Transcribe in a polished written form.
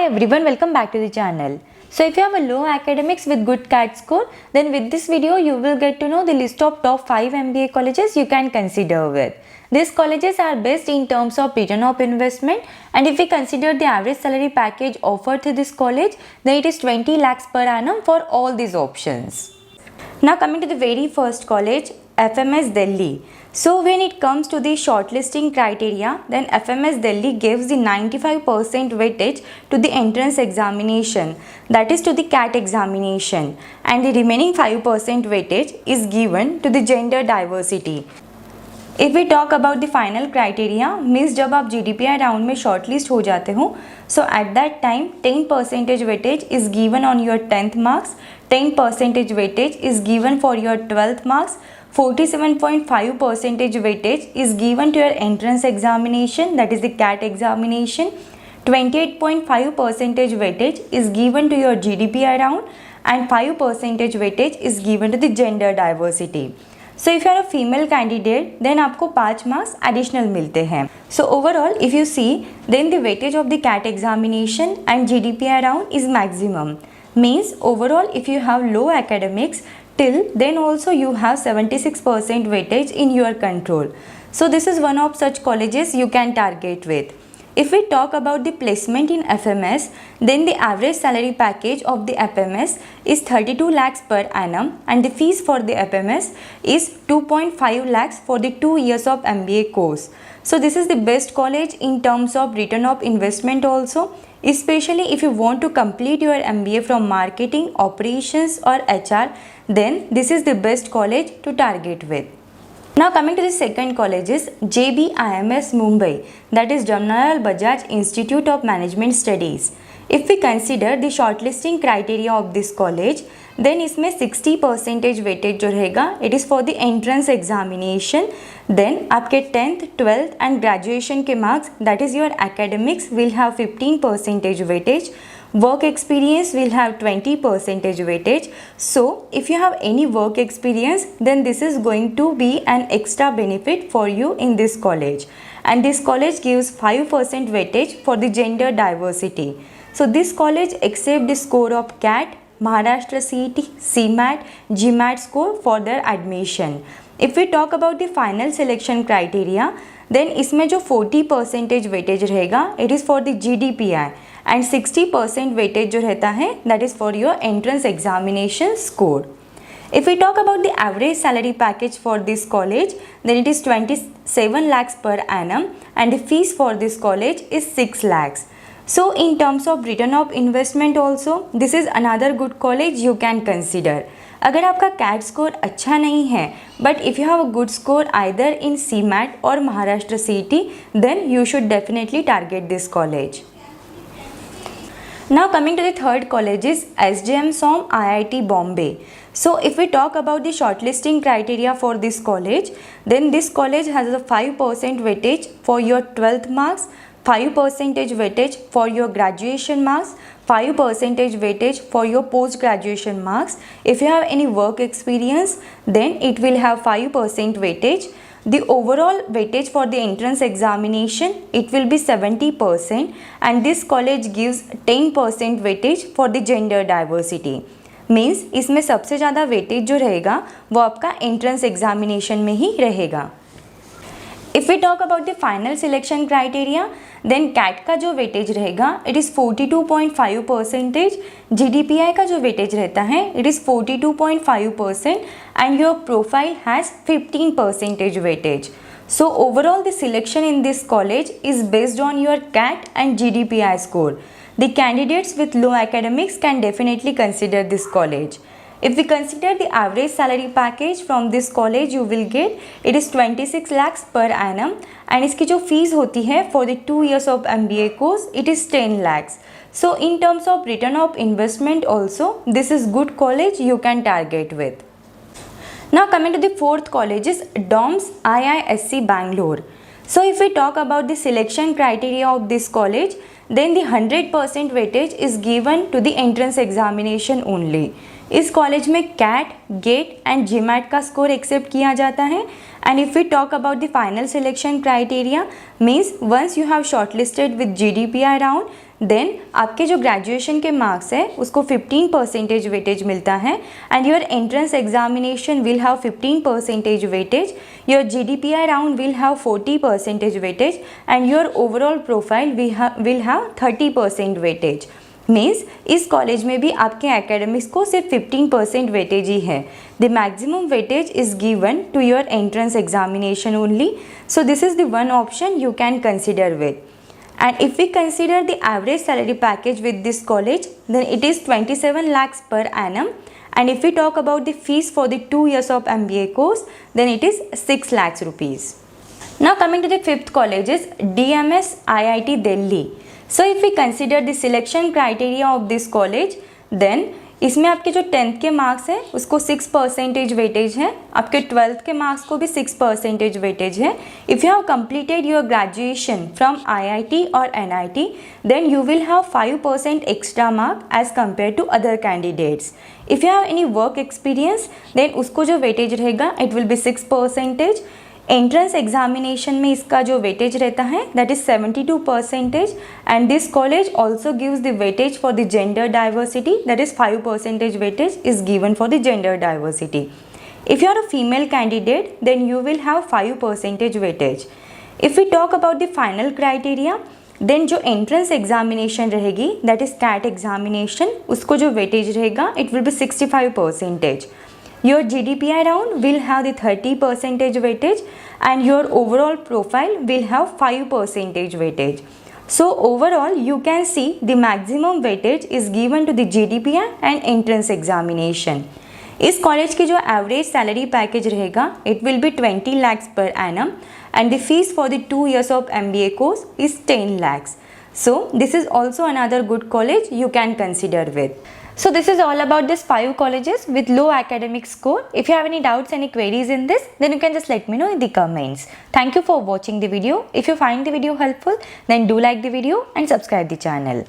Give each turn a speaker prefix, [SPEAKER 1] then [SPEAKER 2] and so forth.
[SPEAKER 1] everyone, welcome back to the channel. So if you have a low academics with good CAT score, then with this video you will get to know the list of top 5 MBA colleges you can consider with. These colleges are best in terms of return of investment, and if we consider the average salary package offered to this college, then it is 20 lakhs per annum for all these options. Now coming to the very first college, FMS Delhi. So when it comes to the shortlisting criteria, then FMS Delhi gives the 95% weightage to the entrance examination, that is to the CAT examination, and the remaining 5% weightage is given to the gender diversity. If we talk about the final criteria, means जब आप GDPI round में shortlist हो जाते हो, so at that time 10% weightage is given on your 10th marks, 10% weightage is given for your 12th marks, 47.5% weightage is given to your entrance examination, that is the CAT examination, 28.5% weightage is given to your GDPI round, and 5% weightage is given to the gender diversity. So if you are a female candidate, then आपको 5 marks additional मिलते हैं. So overall, if you see, then the weightage of the CAT examination and GDPI round is maximum. Means overall, if you have low academics, till then also you have 76% weightage in your control. So this is one of such colleges you can target with. If we talk about the placement in FMS, then the average salary package of the FMS is 32 lakhs per annum, and the fees for the FMS is 2.5 lakhs for the 2 years of MBA course. So this is the best college in terms of return of investment also, especially if you want to complete your MBA from marketing, operations or HR, then this is the best college to target with. Now coming to the second college is JBIMS Mumbai, that is Jamnalal Bajaj Institute of Management Studies. If we consider the shortlisting criteria of this college, then इसमें 60% weightage जो रहेगा, it is for the entrance examination. Then आपके 10th, 12th and graduation के marks, that is your academics, will have 15% weightage. Work experience will have 20% weightage. So if you have any work experience, then this is going to be an extra benefit for you in this college. And this college gives 5% weightage for the gender diversity. So this college accepts the score of CAT, Maharashtra CET, CMAT, GMAT score for their admission. If we talk about the final selection criteria, then इसमें जो 40% weightage रहेगा, it is for the GDPI, and 60% weightage जो रहता है, that is for your entrance examination score. If we talk about the average salary package for this college, then it is 27 lakhs per annum, and the fees for this college is 6 lakhs. So in terms of return of investment also, this is another good college you can consider. अगर आपका CAT score अच्छा नहीं है, but if you have a good score either in CMAT or Maharashtra CET, then you should definitely target this college. Now coming to the third college is SJM SOM IIT Bombay. So if we talk about the shortlisting criteria for this college, then this college has a 5% weightage for your 12th marks, 5% weightage for your graduation marks, 5% weightage for your post-graduation marks. If you have any work experience, then it will have 5% weightage. The overall weightage for the entrance examination, it will be 70%, and this college gives 10% weightage for the gender diversity. Means इसमें सबसे ज़्यादा weightage जो रहेगा वो आपका entrance examination में ही रहेगा. If we talk about the final selection criteria, then CAT का जो weightage रहेगा, it is 42.5%, GDPI का जो weightage रहता है, it is 42.5%, and your profile has 15% weightage. So overall the selection in this college is based on your CAT and GDPI score. The candidates with low academics can definitely consider this college. If we consider the average salary package from this college, you will get it is 26 lakhs per annum, and इसकी जो fees होती है for the 2 years of MBA course, it is 10 lakhs. So in terms of return of investment also, this is good college you can target with. Now coming to the fourth college is DOMS IISc Bangalore. So if we talk about the selection criteria of this college, then the 100% weightage is given to the entrance examination only. इस college में CAT, GATE and GMAT का score accept किया जाता है. And if we talk about the final selection criteria, means once you have shortlisted with GDPI round, then आपके जो graduation के marks है उसको 15% वेटेज मिलता है and your entrance examination will have 15% weightage, your GDPI round will have 40% weightage and your overall profile will have 30% weightage. Means इस college में भी आपके एकेडमिक्स को सिर्फ 15% वेटेज ही है। The maximum weightage is given to your entrance examination only, so this is the one option you can consider with. And if we consider the average salary package with this college, then it is 27 lakhs per annum. And if we talk about the fees for the 2 years of MBA course, then it is 6 lakhs rupees. Now coming to the fifth college is DMS IIT Delhi. So if we consider the selection criteria of this college, then इसमें आपके जो 10th के marks है उसको 6% weightage है, आपके 12th के marks को भी 6% वेटेज है। If you have completed your graduation from IIT और NIT, then you will have 5% extra mark as compare to other candidates. If you have any work experience, then उसको जो weightage रहेगा it will be 6%। Entrance examination में इसका जो weightage रहता है that is 72% and this college also gives the weightage for the gender diversity, that is 5% weightage is given for the gender diversity. If you are a female candidate then you will have 5% weightage. If we talk about the final criteria, then जो entrance examination रहेगी that is CAT examination, उसको जो weightage रहेगा it will be 65%। Your GDPI round will have the 30% weightage and your overall profile will have 5% weightage. So overall you can see the maximum weightage is given to the GDPI and entrance examination. इस college की जो average salary package रहेगा it will B 20 lakhs per annum and the fees for the 2 years of MBA course is 10 lakhs. So this is also another good college you can consider with. So this is all about this 5 colleges with low academic score. If you have any doubts, any queries in this, then you can just let me know in the comments. Thank you for watching the video. If you find the video helpful, then do like the video and subscribe the channel.